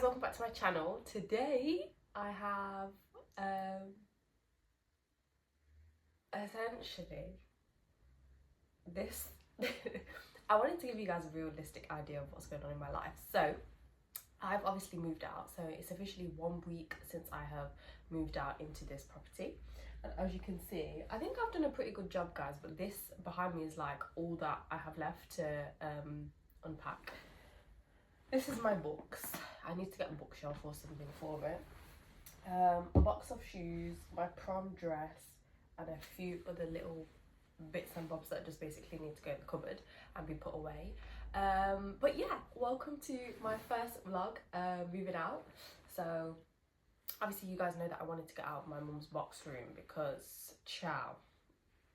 welcome back to my channel. Today I have essentially this I wanted to give you guys a realistic idea of what's going on in my life. So I've obviously moved out, so it's officially 1 week since I have moved out into this property, and as you can see, I think I've done a pretty good job, guys, but this behind me is like all that I have left to unpack. This is my books. I need to get a bookshelf or something for it. A box of shoes, my prom dress, and a few other little bits and bobs that just basically need to go in the cupboard and be put away. But yeah, welcome to my first vlog, moving out. So obviously you guys know that I wanted to get out of my mum's box room because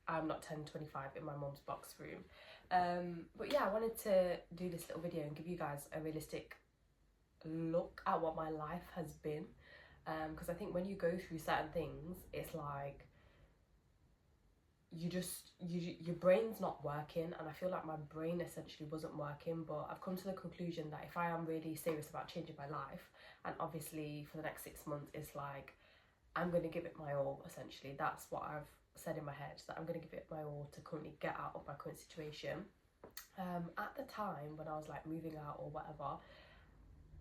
I'm not 10-25 in my mum's box room. But yeah, I wanted to do this little video and give you guys a realistic look at what my life has been, because I think when you go through certain things, it's like your brain's not working, and I feel like my brain essentially wasn't working. But I've come to the conclusion that if I am really serious about changing my life, and obviously for the next 6 months it's like I'm going to give it my all. Essentially that's what I've said in my head, that I'm going to give it my all to currently get out of my current situation. At the time when I was like moving out or whatever,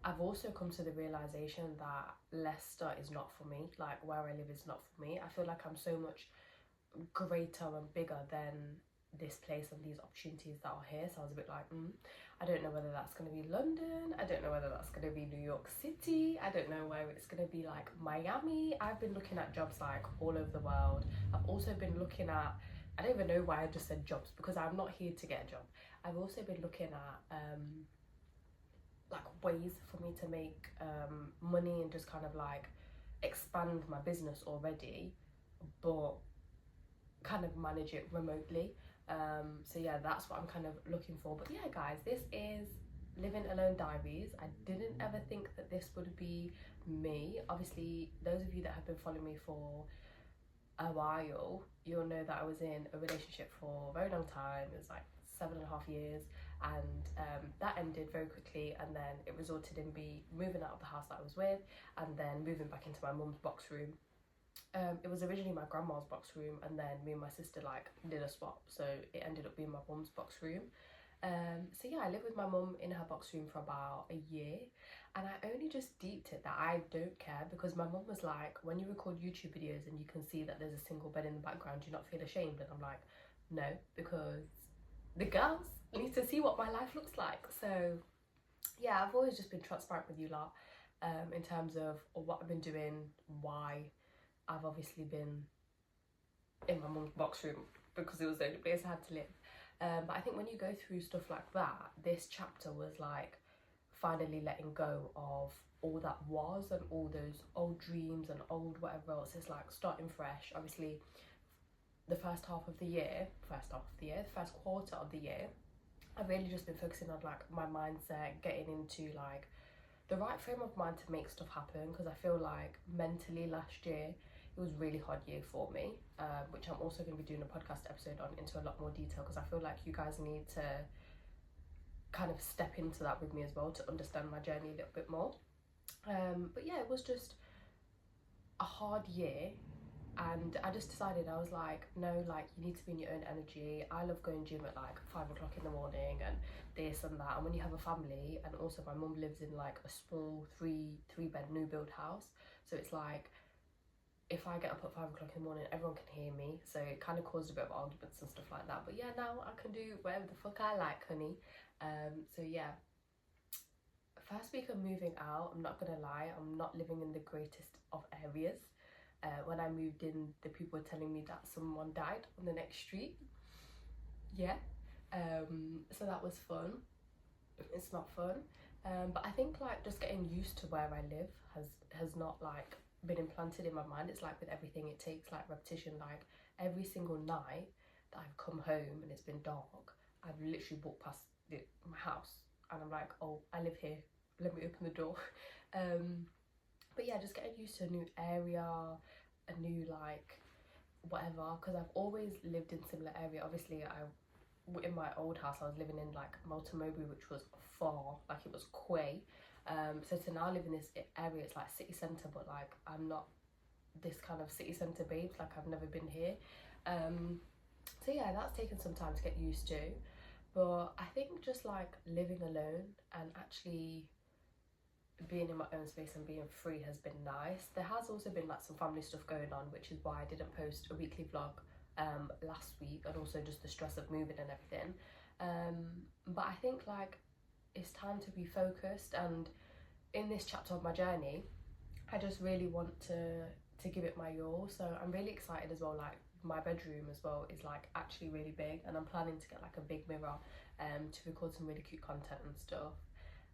I've also come to the realization that Leicester is not for me. Like where I live is not for me. I feel like I'm so much greater and bigger than this place and these opportunities that are here. So I was a bit like, I don't know whether that's going to be London, I don't know whether that's going to be New York City, I don't know where it's going to be like Miami. I've been looking at jobs like all over the world. I've also been looking at, I don't even know why I just said jobs, because I'm not here to get a job. I've also been looking at like ways for me to make money and just kind of like expand my business already, but kind of manage it remotely. So yeah, that's what I'm kind of looking for. But yeah guys, this is Living Alone Diaries. I didn't ever think that this would be me. Obviously those of you that have been following me for a while, you'll know that I was in a relationship for a very long time. It was like 7.5 years, and that ended very quickly, and then it resulted in me moving out of the house that I was with and then moving back into my mum's box room. It was originally my grandma's box room, and then me and my sister like did a swap, so it ended up being my mum's box room. So yeah, I lived with my mum in her box room for about a year, and I only just deeped it that I don't care, because my mum was like, when you record YouTube videos and you can see that there's a single bed in the background, do you not feel ashamed? And I'm like, no, because the girls need to see what my life looks like. So yeah, I've always just been transparent with you lot, in terms of what I've been doing, why I've obviously been in my mum's box room, because it was the only place I had to live. But I think when you go through stuff like that, this chapter was like finally letting go of all that was and all those old dreams and old whatever else. It's like starting fresh. Obviously the first quarter of the year, I've really just been focusing on like my mindset, getting into like the right frame of mind to make stuff happen, because I feel like mentally last year it was a really hard year for me, which I'm also going to be doing a podcast episode on into a lot more detail, because I feel like you guys need to kind of step into that with me as well to understand my journey a little bit more. But yeah, it was just a hard year, and I just decided, I was like, no, like you need to be in your own energy. I love going gym at like 5 o'clock in the morning and this and that, and when you have a family, and also my mum lives in like a small three bed new build house, so it's like if I get up at 5 o'clock in the morning, everyone can hear me, so it kind of caused a bit of arguments and stuff like that. But yeah, now I can do whatever the fuck I like, honey. So yeah, first week of moving out, I'm not gonna lie, I'm not living in the greatest of areas. When I moved in, the people were telling me that someone died on the next street. Yeah, so that was fun. It's not fun, but I think like just getting used to where I live has not like been implanted in my mind. It's like with everything, it takes like repetition. Like every single night that I've come home and it's been dark, I've literally walked past my house and I'm like, oh, I live here, let me open the door. But yeah, just getting used to a new area, a new like whatever, because I've always lived in similar area. Obviously in my old house I was living in like Multnomobry, which was far, like it was quay, So to now live in this area, it's like city centre, but like I'm not this kind of city centre babes, like I've never been here. So yeah, that's taken some time to get used to, but I think just like living alone and actually being in my own space and being free has been nice. There has also been like some family stuff going on, which is why I didn't post a weekly vlog last week, and also just the stress of moving and everything. But I think like it's time to be focused, and in this chapter of my journey I just really want to give it my all. So I'm really excited as well. Like my bedroom as well is like actually really big, and I'm planning to get like a big mirror to record some really cute content and stuff.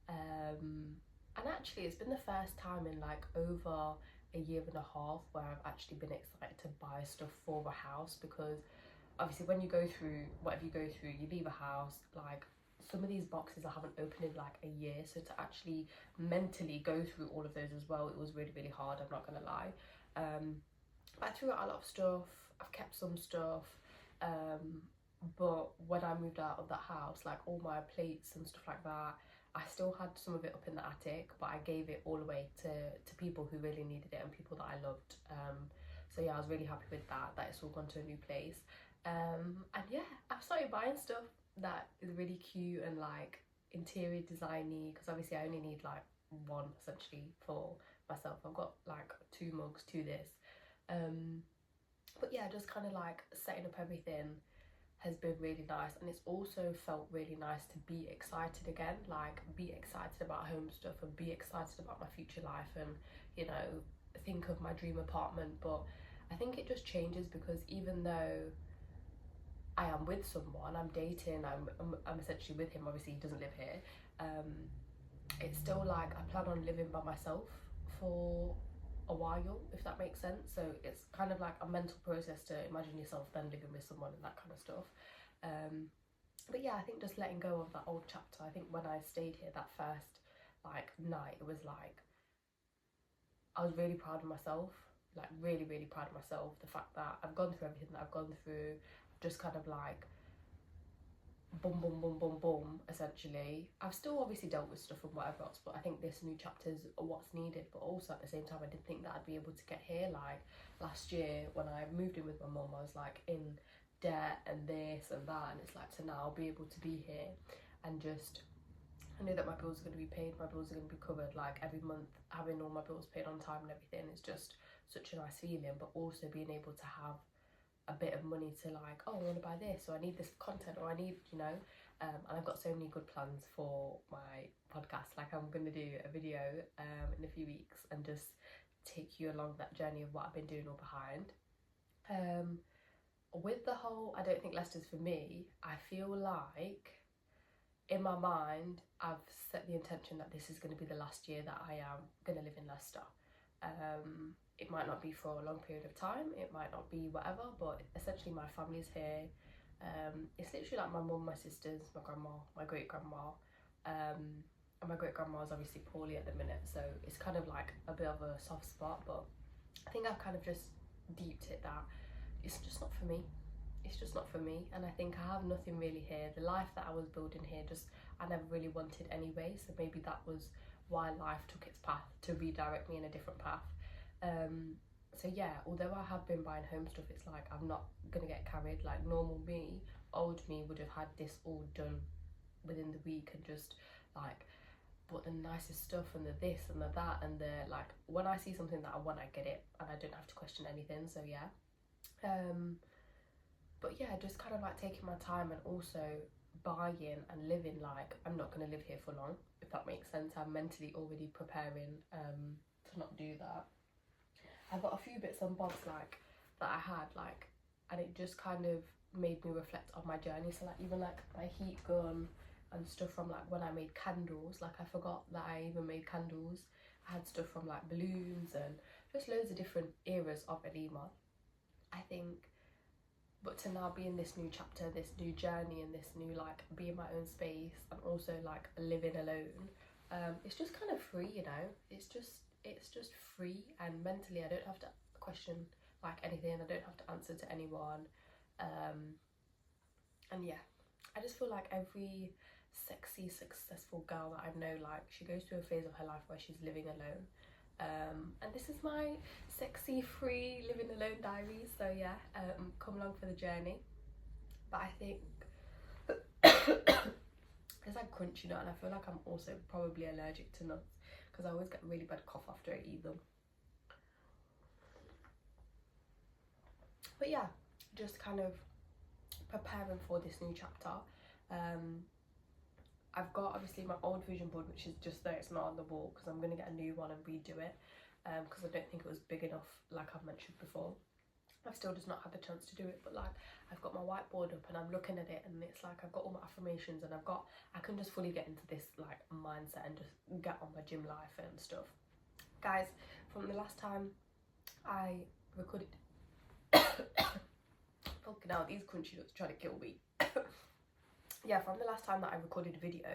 And actually it's been the first time in like over a year and a half where I've actually been excited to buy stuff for a house, because obviously when you go through whatever you go through, you leave a house, like some of these boxes I haven't opened in like a year, so to actually mentally go through all of those as well, it was really hard, I'm not gonna lie. But I threw out a lot of stuff, I've kept some stuff, but when I moved out of that house, like all my plates and stuff like that, I still had some of it up in the attic, but I gave it all away to people who really needed it and people that I loved. So yeah, I was really happy with that it's all gone to a new place. And yeah, I've started buying stuff that is really cute and like interior designy, because obviously I only need like one essentially for myself. I've got like 2 mugs, 2 this. But yeah, just kind of like setting up everything has been really nice, and it's also felt really nice to be excited again, like be excited about home stuff and be excited about my future life, and you know, think of my dream apartment. But I think it just changes, because even though I am with someone, I'm dating, I'm essentially with him, obviously he doesn't live here, it's still like I plan on living by myself for a while, if that makes sense. So it's kind of like a mental process to imagine yourself then living with someone and that kind of stuff. But yeah, I think just letting go of that old chapter. I think when I stayed here that first like night, it was like I was really proud of myself, like really proud of myself. The fact that I've gone through everything that I've gone through, just kind of like boom essentially. I've still obviously dealt with stuff and whatever else, but I think this new chapter is what's needed. But also at the same time, I didn't think that I'd be able to get here. Like last year when I moved in with my mum, I was like in debt and this and that, and it's like to now be able to be here and just I know that my bills are going to be paid, my bills are going to be covered, like every month having all my bills paid on time and everything is just such a nice feeling. But also being able to have a bit of money to like, oh, I want to buy this, or I need this content, or I need, you know, and I've got so many good plans for my podcast. Like I'm going to do a video in a few weeks and just take you along that journey of what I've been doing all behind. With the whole I don't think Leicester's for me, I feel like in my mind I've set the intention that this is going to be the last year that I am going to live in Leicester. It might not be for a long period of time, it might not be whatever, but essentially my family's here. It's literally like my mum, my sisters, my grandma, my great grandma, and my great grandma's obviously poorly at the minute, so it's kind of like a bit of a soft spot. But I think I've kind of just deeped it that it's just not for me. It's just not for me, and I think I have nothing really here. The life that I was building here, just I never really wanted anyway, so maybe that was why life took its path to redirect me in a different path. So yeah, although I have been buying home stuff, it's like I'm not gonna get carried. Like normal me, old me would have had this all done within the week and just like bought the nicest stuff and the this and the that and the like. When I see something that I want, I get it and I don't have to question anything. So yeah. But yeah, just kind of like taking my time and also buying and living like I'm not going to live here for long, if that makes sense. I'm mentally already preparing to not do that. I've got a few bits and bobs like that I had like, and it just kind of made me reflect on my journey. So like even like my heat gun and stuff from like when I made candles, like I forgot that I even made candles. I had stuff from like balloons and just loads of different eras of Elima, I think. But to now be in this new chapter, this new journey, and this new like be in my own space and also like living alone, it's just kind of free, you know. It's just free, and mentally I don't have to question like anything. I don't have to answer to anyone, and yeah, I just feel like every sexy, successful girl that I know. Like, she goes through a phase of her life where she's living alone. And this is my sexy, free, living alone diaries. So yeah, come along for the journey. But I think it's like crunchy nut, and I feel like I'm also probably allergic to nuts because I always get a really bad cough after I eat them. But yeah, just kind of preparing for this new chapter. I've got obviously my old vision board, which is just there, it's not on the wall, because I'm going to get a new one and redo it, because I don't think it was big enough, like I've mentioned before. I've still just not had the chance to do it, but like I've got my whiteboard up and I'm looking at it, and it's like I've got all my affirmations, and I can just fully get into this like mindset and just get on my gym life and stuff. Guys, from the last time I recorded fucking hell, these crunchy nuts are trying to kill me. Yeah, from the last time that I recorded a video,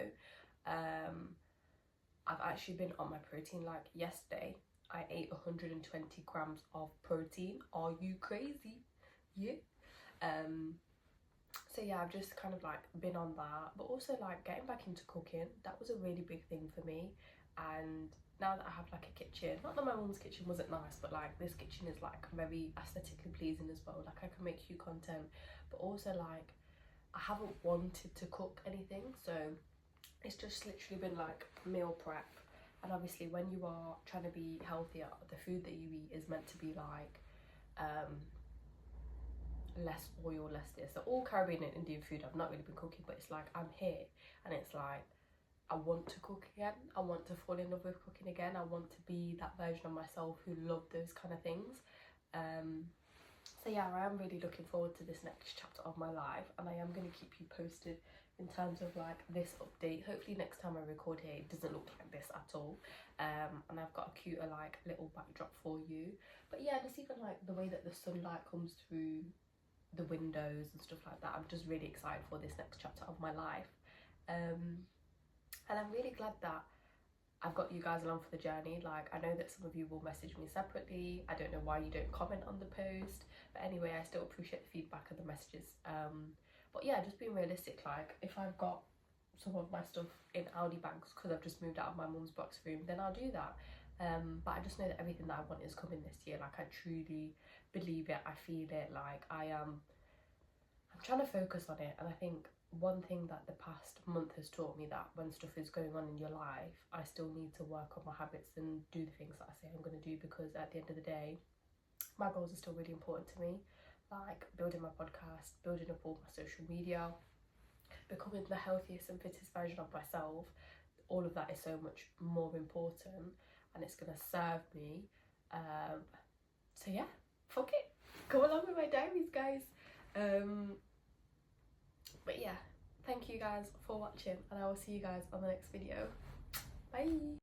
I've actually been on my protein. Like yesterday I ate 120 grams of protein. Are you crazy? Yeah. So yeah, I've just kind of like been on that, but also like getting back into cooking. That was a really big thing for me. And now that I have like a kitchen, not that my mum's kitchen wasn't nice, but like this kitchen is like very aesthetically pleasing as well. Like I can make you content, but also like I haven't wanted to cook anything, so it's just literally been like meal prep. And obviously when you are trying to be healthier, the food that you eat is meant to be like less oil, less this. So all Caribbean and Indian food I've not really been cooking, but it's like I'm here and it's like I want to cook again. I want to fall in love with cooking again. I want to be that version of myself who loved those kind of things. So yeah, I am really looking forward to this next chapter of my life, and I am going to keep you posted in terms of like this update. Hopefully next time I record here it doesn't look like this at all, and I've got a cuter like little backdrop for you. But yeah, just even like the way that the sunlight comes through the windows and stuff like that, I'm just really excited for this next chapter of my life. And I'm really glad that I've got you guys along for the journey. Like I know that some of you will message me separately. I don't know why you don't comment on the post, but anyway, I still appreciate the feedback and the messages. But yeah, just being realistic, like if I've got some of my stuff in Aldi bags because I've just moved out of my mum's box room, then I'll do that. But I just know that everything that I want is coming this year. Like I truly believe it, I feel it. Like I'm trying to focus on it, and I think one thing that the past month has taught me, that when stuff is going on in your life, I still need to work on my habits and do the things that I say I'm going to do, because at the end of the day my goals are still really important to me, like building my podcast, building up all my social media, becoming the healthiest and fittest version of myself. All of that is so much more important, and it's going to serve me. So yeah, fuck it, go along with my diaries, guys. But yeah, thank you guys for watching, and I will see you guys on the next video. Bye.